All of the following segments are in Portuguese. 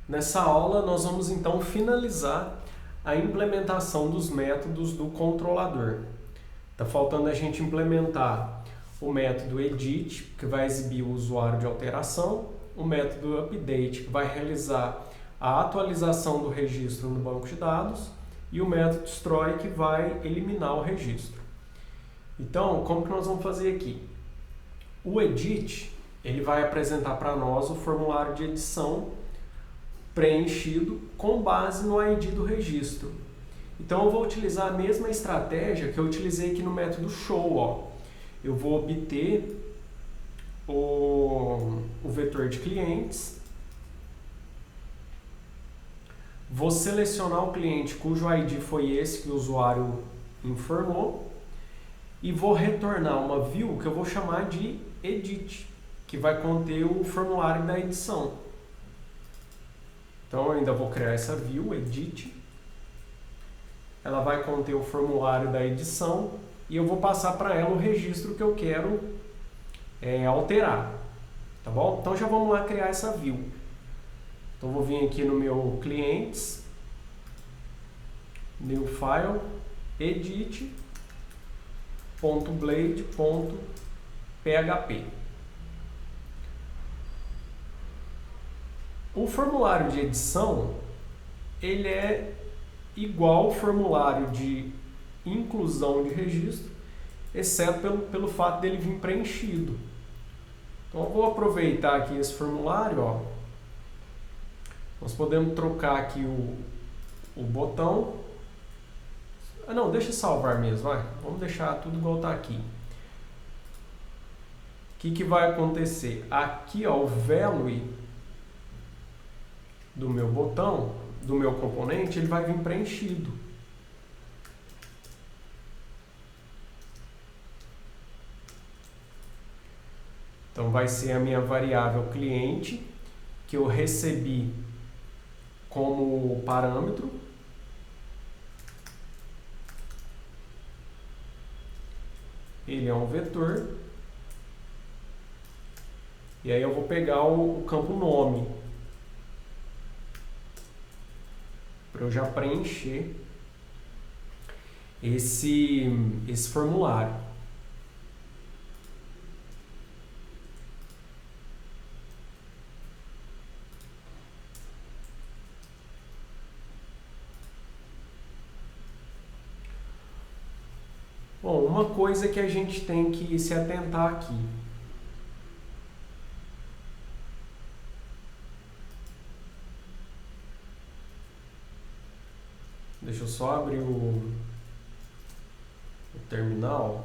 Nessa aula, nós vamos então finalizar a implementação dos métodos do controlador. Está faltando a gente implementar o método edit, que vai exibir o usuário de alteração, o método update, que vai realizar a atualização do registro no banco de dados, e o método destroy, que vai eliminar o registro. Então, como que nós vamos fazer aqui? O edit, ele vai apresentar para nós o formulário de edição preenchido com base no ID do registro. Então eu vou utilizar a mesma estratégia que eu utilizei aqui no método show. Ó. Eu vou obter o vetor de clientes, vou selecionar o cliente cujo ID foi esse que o usuário informou e vou retornar uma view que eu vou chamar de edit, que vai conter o formulário da edição. Então eu ainda vou criar essa view, edit. Ela vai conter o formulário da edição e eu vou passar para ela o registro que eu quero alterar. Tá bom? Então já vamos lá criar essa view. Então eu vou vir aqui no meu clientes, new file, edit.blade.php. O formulário de edição, ele é igual ao formulário de inclusão de registro, exceto pelo fato dele vir preenchido. Então eu vou aproveitar aqui esse formulário, ó. Nós podemos trocar aqui o botão. Ah não, deixa salvar mesmo, vai. Vamos deixar tudo igual está aqui. O que vai acontecer? Aqui, ó, o value do meu botão, do meu componente, ele vai vir preenchido. Então vai ser a minha variável cliente, que eu recebi como parâmetro. Ele é um vetor. E aí eu vou pegar o campo nome, para eu já preencher esse formulário. Bom, uma coisa que a gente tem que se atentar aqui. Deixa eu só abrir o terminal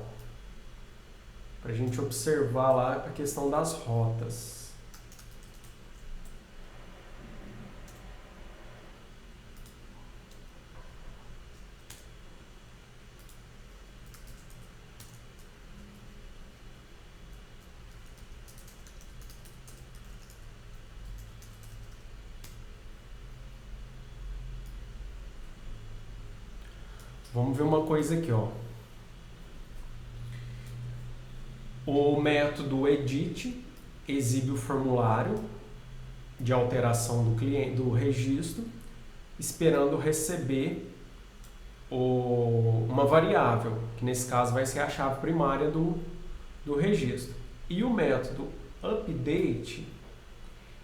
para a gente observar lá a questão das rotas. Vamos ver uma coisa aqui, ó. O método edit exibe o formulário de alteração do cliente, do registro, esperando receber uma variável, que nesse caso vai ser a chave primária do registro. E o método update,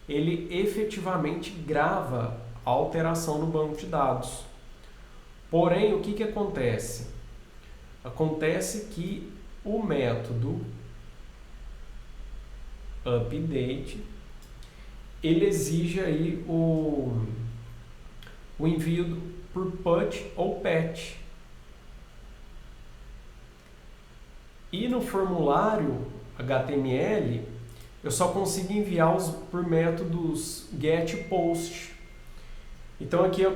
ele efetivamente grava a alteração no banco de dados. Porém, o que acontece? Acontece que o método update, ele exige aí o envio por put ou patch. E no formulário HTML, eu só consigo enviá-los por métodos get e post. Então aqui eu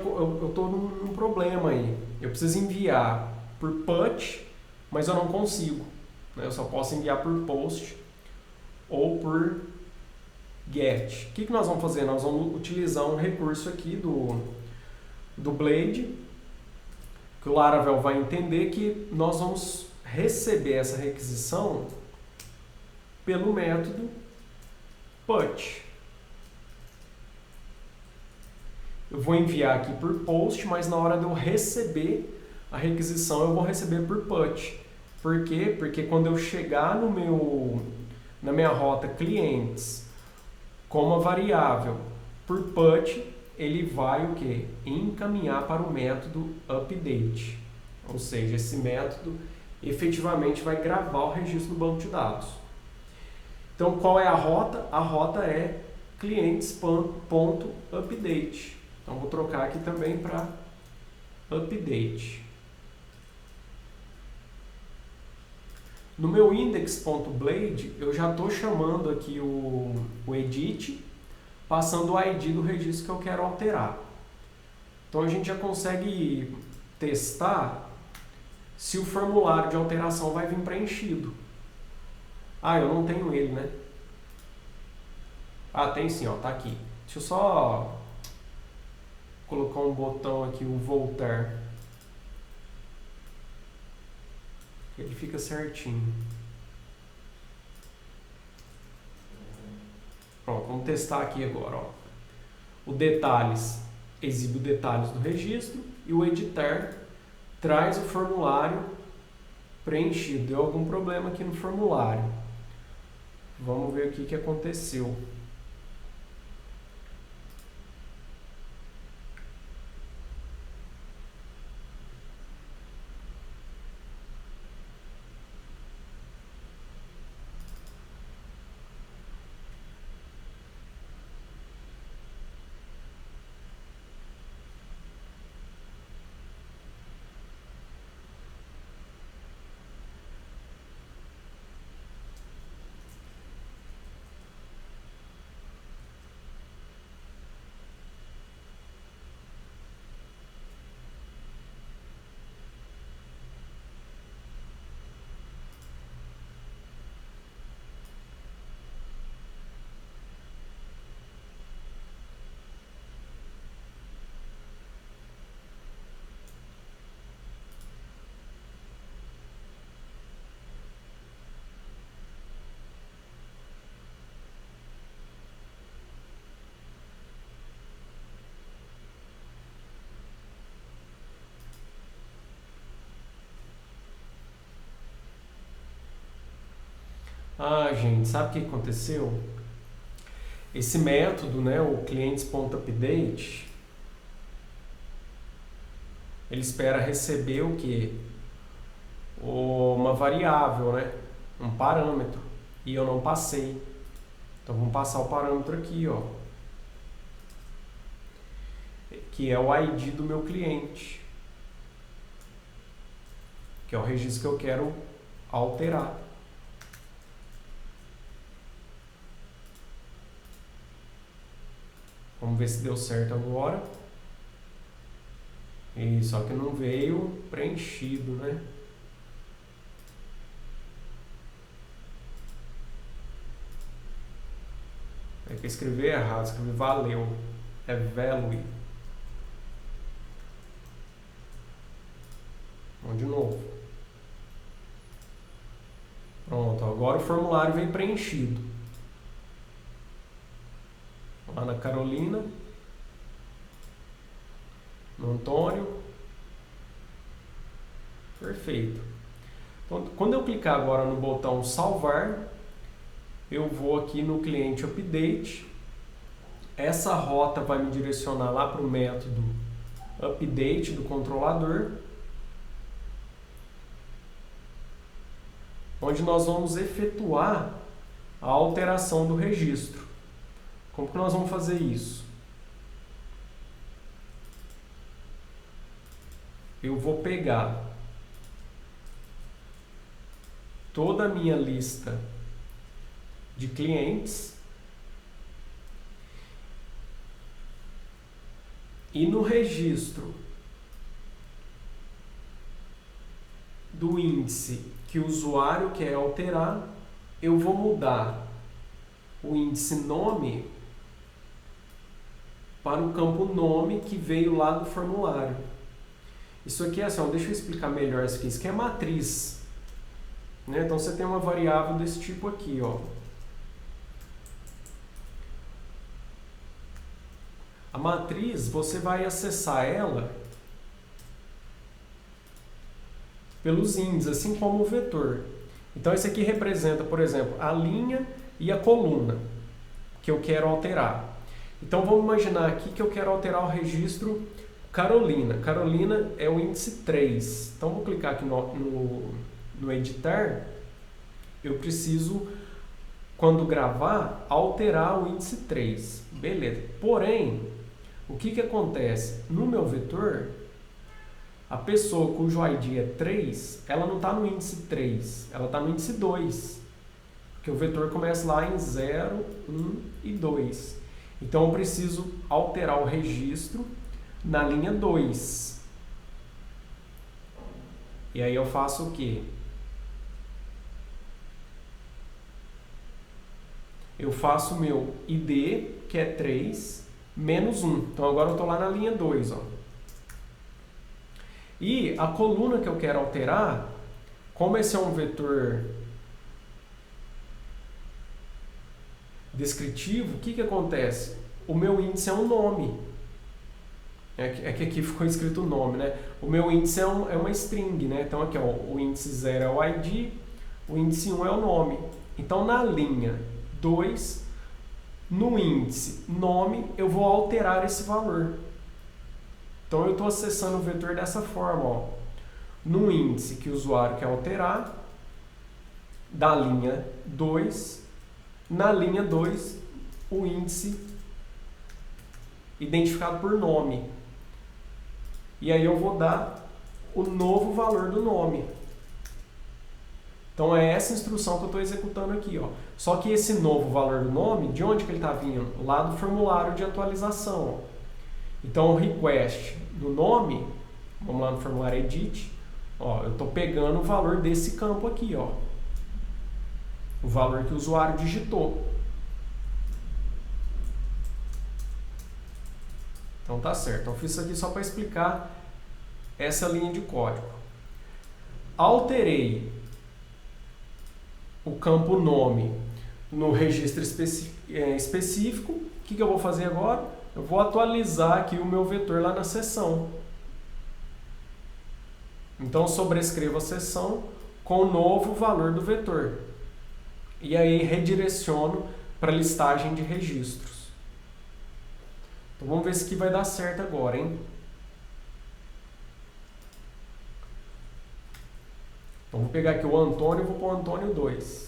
estou num problema aí. Eu preciso enviar por put, mas eu não consigo. Eu só posso enviar por post ou por get. O que nós vamos fazer? Nós vamos utilizar um recurso aqui do Blade, que o Laravel vai entender que nós vamos receber essa requisição pelo método put. eu vou enviar aqui por post, mas na hora de eu receber a requisição eu vou receber por put. Por quê? Porque quando eu chegar na minha rota clientes com uma variável por put, ele vai o quê? Encaminhar para o método update. Ou seja, esse método efetivamente vai gravar o registro do banco de dados. Então, qual é a rota? A rota é clientes.update. Então, vou trocar aqui também para update. No meu index.blade, eu já estou chamando aqui o edit, passando o ID do registro que eu quero alterar. Então, a gente já consegue testar se o formulário de alteração vai vir preenchido. Ah, eu não tenho ele, né? Ah, tem sim, ó, tá aqui. Deixa eu só colocar um botão aqui, o voltar. Ele fica certinho. Pronto, vamos testar aqui agora, ó. O detalhes exibe os detalhes do registro e o editar traz o formulário preenchido. Deu algum problema aqui no formulário. Vamos ver o que aconteceu. Ah, gente, sabe o que aconteceu? Esse método, né, o clientes.update, ele espera receber o quê? Uma variável, né? Um parâmetro. E eu não passei. Então vamos passar o parâmetro aqui, ó. Que é o ID do meu cliente. Que é o registro que eu quero alterar. Vamos ver se deu certo agora. E só que não veio preenchido, né? É que eu escrevi errado, escrevi valeu. É value. Vamos de novo. Pronto, agora o formulário vem preenchido. Lá na Carolina, no Antônio. Perfeito. Então, quando eu clicar agora no botão salvar, eu vou aqui no cliente update. Essa rota vai me direcionar lá para o método update do controlador, onde nós vamos efetuar a alteração do registro. Como que nós vamos fazer isso? Eu vou pegar toda a minha lista de clientes e no registro do índice que o usuário quer alterar, eu vou mudar o índice nome para o campo nome que veio lá do formulário. Isso aqui é assim, ó, deixa eu explicar melhor isso aqui. Isso aqui é matriz, né? Então você tem uma variável desse tipo aqui, ó. A matriz, você vai acessar ela pelos índices, assim como o vetor. Então, esse aqui representa, por exemplo, a linha e a coluna que eu quero alterar. Então, vamos imaginar aqui que eu quero alterar o registro Carolina. Carolina é o índice 3. Então, vou clicar aqui no editar. Eu preciso, quando gravar, alterar o índice 3. Beleza. Porém, o que acontece? No meu vetor, a pessoa cujo ID é 3, ela não está no índice 3, ela está no índice 2. Porque o vetor começa lá em 0, 1 e 2. Então, eu preciso alterar o registro na linha 2. E aí eu faço o quê? Eu faço o meu ID, que é 3, menos 1. Então, agora eu estou lá na linha 2. Ó. E a coluna que eu quero alterar, como esse é um vetor descritivo, o que acontece? O meu índice é um nome. É que aqui ficou escrito o nome, né? O meu índice é uma string, né? Então aqui, ó, o índice 0 é o ID, o índice 1 é o nome. Então na linha 2, no índice nome, eu vou alterar esse valor. Então eu estou acessando o vetor dessa forma, ó. No índice que o usuário quer alterar, da linha 2, na linha 2, o índice identificado por nome. E aí eu vou dar o novo valor do nome. Então é essa instrução que eu estou executando aqui, ó. Só que esse novo valor do nome, de onde que ele está vindo? Lá do formulário de atualização, ó. Então, o request do nome, vamos lá no formulário edit, ó, eu estou pegando o valor desse campo aqui, ó, o valor que o usuário digitou. Então tá certo. Então, eu fiz isso aqui só para explicar essa linha de código. Alterei o campo nome no registro específico. O que eu vou fazer agora? Eu vou atualizar aqui o meu vetor lá na seção. Então, sobrescrevo a seção com o novo valor do vetor. E aí, redireciono para a listagem de registros. Então, vamos ver se aqui vai dar certo agora, hein? Então, vou pegar aqui o Antônio e vou pôr o Antônio 2.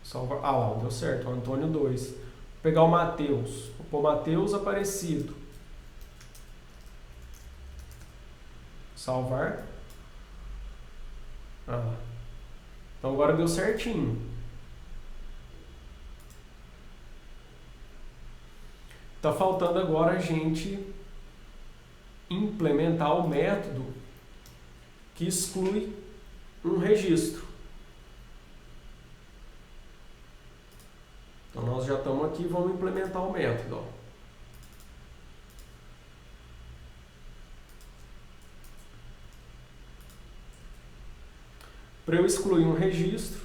Salvar. Ah lá, deu certo, o Antônio 2. Vou pegar o Matheus. Vou pôr Matheus Aparecido. Salvar. Ah. Então agora deu certinho. Tá faltando agora a gente implementar o método que exclui um registro. Então nós já estamos aqui, vamos implementar o método. Ó. Para eu excluir um registro,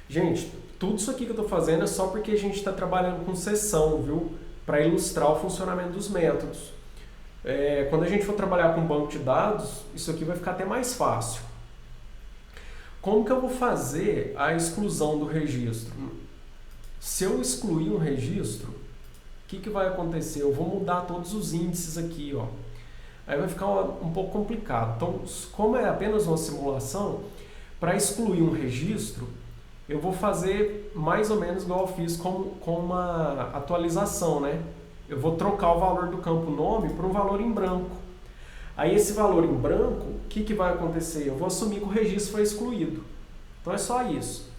gente, tudo isso aqui que eu estou fazendo é só porque a gente está trabalhando com seção, viu? Para ilustrar o funcionamento dos métodos. Quando a gente for trabalhar com banco de dados, isso aqui vai ficar até mais fácil. Como que eu vou fazer a exclusão do registro? Se eu excluir um registro, o que vai acontecer? Eu vou mudar todos os índices aqui, ó. Aí vai ficar um pouco complicado. Então, como é apenas uma simulação, para excluir um registro, eu vou fazer mais ou menos igual eu fiz com uma atualização, né? Eu vou trocar o valor do campo nome por um valor em branco. Aí esse valor em branco, o que vai acontecer? Eu vou assumir que o registro foi excluído. Então é só isso.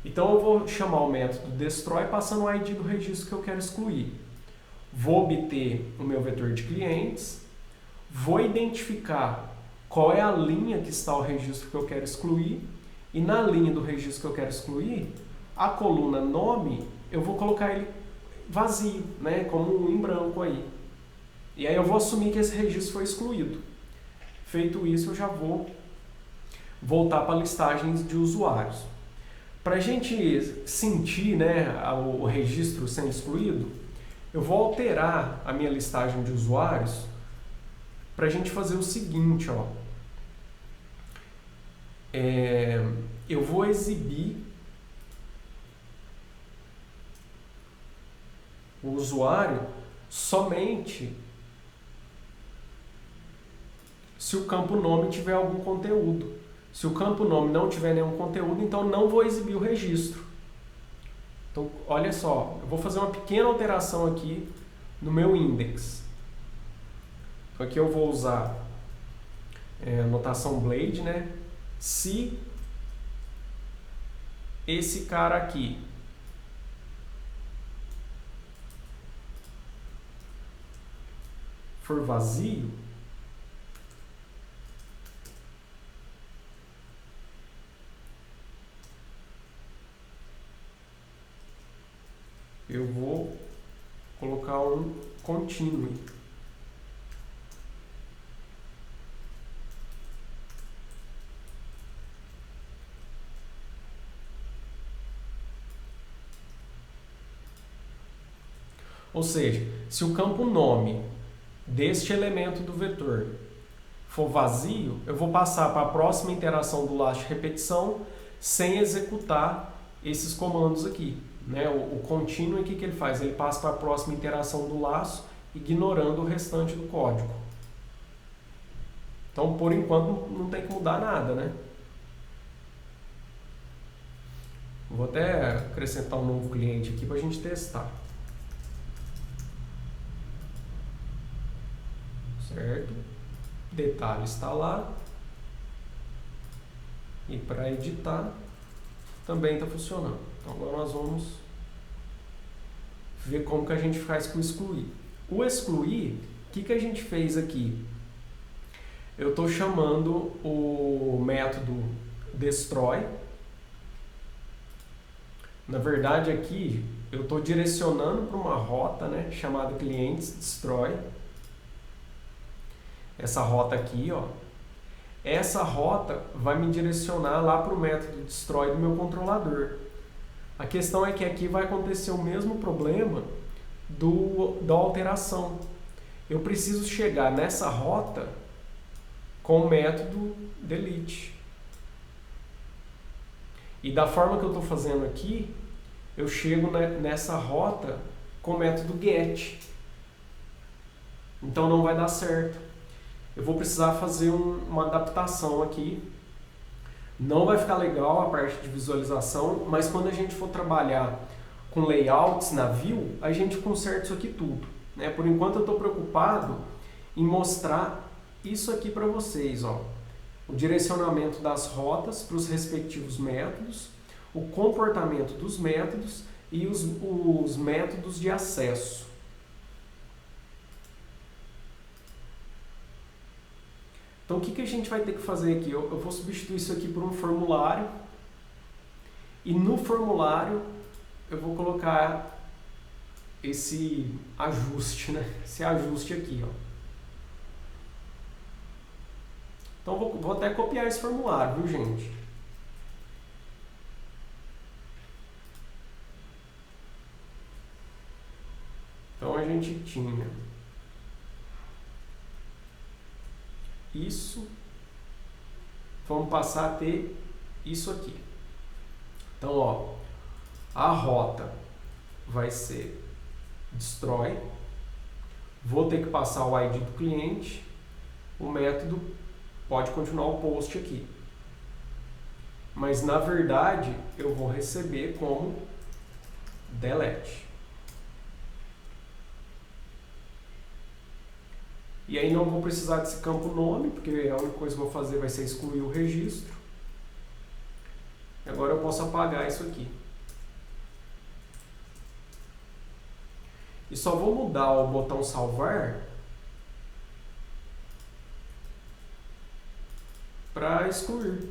Então eu vou chamar o método destroy passando o ID do registro que eu quero excluir. Vou obter o meu vetor de clientes, vou identificar qual é a linha que está o registro que eu quero excluir e na linha do registro que eu quero excluir, a coluna nome, eu vou colocar ele vazio, né, como um em branco aí. E aí eu vou assumir que esse registro foi excluído. Feito isso, eu já vou voltar para a listagem de usuários. Para a gente sentir, né, o registro sendo excluído, eu vou alterar a minha listagem de usuários para a gente fazer o seguinte, ó. Eu vou exibir o usuário somente se o campo nome tiver algum conteúdo. Se o campo nome não tiver nenhum conteúdo, então não vou exibir o registro. Então, olha só, eu vou fazer uma pequena alteração aqui no meu index. Então, aqui eu vou usar a notação Blade, né? Se esse cara aqui for vazio, eu vou colocar um continue. Ou seja, se o campo nome deste elemento do vetor for vazio, eu vou passar para a próxima interação do laço de repetição sem executar esses comandos aqui. Né? O continue, o que ele faz? Ele passa para a próxima interação do laço, ignorando o restante do código. Então, por enquanto, não tem que mudar nada, né? Vou até acrescentar um novo cliente aqui para a gente testar. Certo? Detalhe está lá. E para editar, também está funcionando. Então, agora nós vamos ver como que a gente faz com o excluir. O excluir, o que a gente fez aqui? Eu estou chamando o método destroy. Na verdade, aqui eu estou direcionando para uma rota, né, chamada clientes destroy. Essa rota aqui, ó. Essa rota vai me direcionar lá para o método destroy do meu controlador. A questão é que aqui vai acontecer o mesmo problema da alteração. Eu preciso chegar nessa rota com o método delete. E da forma que eu estou fazendo aqui, eu chego nessa rota com o método get. Então não vai dar certo. Eu vou precisar fazer uma adaptação aqui. Não vai ficar legal a parte de visualização, mas quando a gente for trabalhar com layouts na view, a gente conserta isso aqui tudo. Né? Por enquanto eu estou preocupado em mostrar isso aqui para vocês. Ó. O direcionamento das rotas para os respectivos métodos, o comportamento dos métodos e os métodos de acesso. Então, o que a gente vai ter que fazer aqui? Eu vou substituir isso aqui por um formulário. E no formulário, eu vou colocar esse ajuste, né? Esse ajuste aqui, ó. Então, vou até copiar esse formulário, viu, gente? Então, a gente tinha isso, vamos passar a ter isso aqui. Então, ó, a rota vai ser destroy, vou ter que passar o ID do cliente, o método pode continuar o post aqui. Mas, na verdade, eu vou receber como delete. E aí não vou precisar desse campo nome, porque a única coisa que eu vou fazer vai ser excluir o registro. Agora eu posso apagar isso aqui. E só vou mudar o botão salvar para excluir.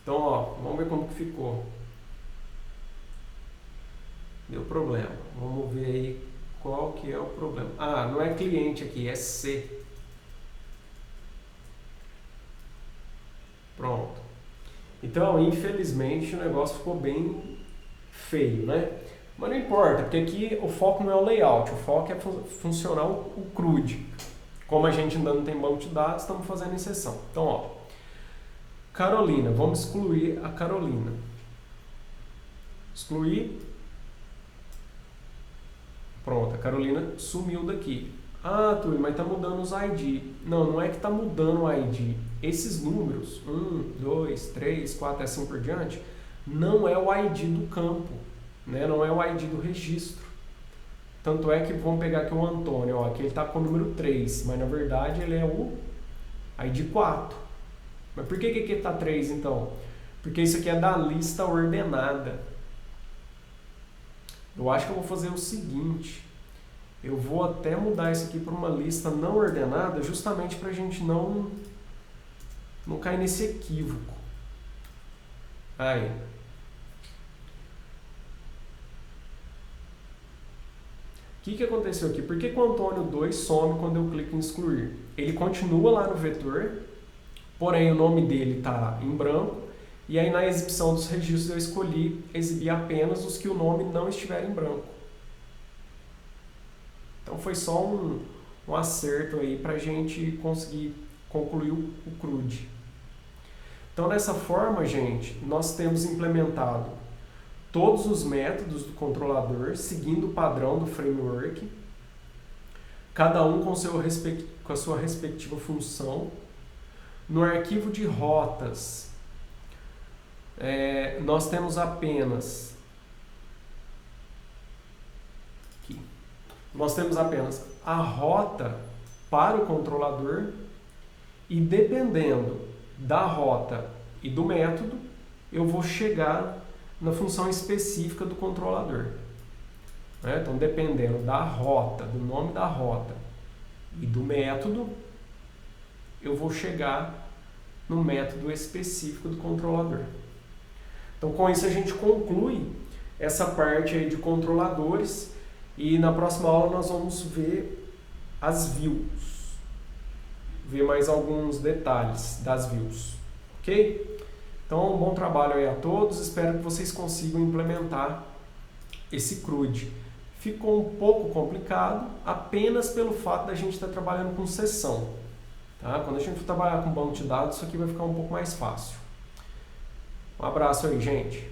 Então, ó, vamos ver como que ficou. Deu problema. Vamos ver aí qual que é o problema. Ah, não é cliente aqui, é C. Pronto. Então, infelizmente, o negócio ficou bem feio, né? Mas não importa, porque aqui o foco não é o layout, o foco é funcionar o CRUD. Como a gente ainda não tem banco de dados, estamos fazendo inserção. Então, ó, Carolina, vamos excluir a Carolina. Excluir. Pronto, a Carolina sumiu daqui. Ah, Túlio, mas está mudando os ID. Não, não é que está mudando o ID. Esses números, 1, 2, 3, 4 e assim por diante, não é o ID do campo, né? Não é o ID do registro. Tanto é que vamos pegar aqui o Antônio, ó, aqui ele está com o número 3, mas na verdade ele é o ID 4. Mas por que aqui está 3 então? Porque isso aqui é da lista ordenada. Eu acho que eu vou fazer o seguinte, eu vou até mudar isso aqui para uma lista não ordenada, justamente para a gente não cair nesse equívoco. Aí. O que aconteceu aqui? Por que o Antônio 2 some quando eu clico em excluir? Ele continua lá no vetor, porém o nome dele está em branco, e aí na exibição dos registros eu escolhi exibir apenas os que o nome não estiver em branco. Então foi só um acerto aí para a gente conseguir concluir o CRUD. Então dessa forma, gente, nós temos implementado todos os métodos do controlador, seguindo o padrão do framework, cada um com a sua respectiva função. No arquivo de rotas, nós temos apenas a rota para o controlador e dependendo da rota e do método, eu vou chegar na função específica do controlador. Então, dependendo da rota, do nome da rota e do método, eu vou chegar no método específico do controlador. Então, com isso a gente conclui essa parte aí de controladores e na próxima aula nós vamos ver as views, ver mais alguns detalhes das views, ok? Então, um bom trabalho aí a todos, espero que vocês consigam implementar esse CRUD. Ficou um pouco complicado apenas pelo fato da gente estar trabalhando com sessão. Tá? Quando a gente for trabalhar com banco de dados, isso aqui vai ficar um pouco mais fácil. Um abraço aí, gente.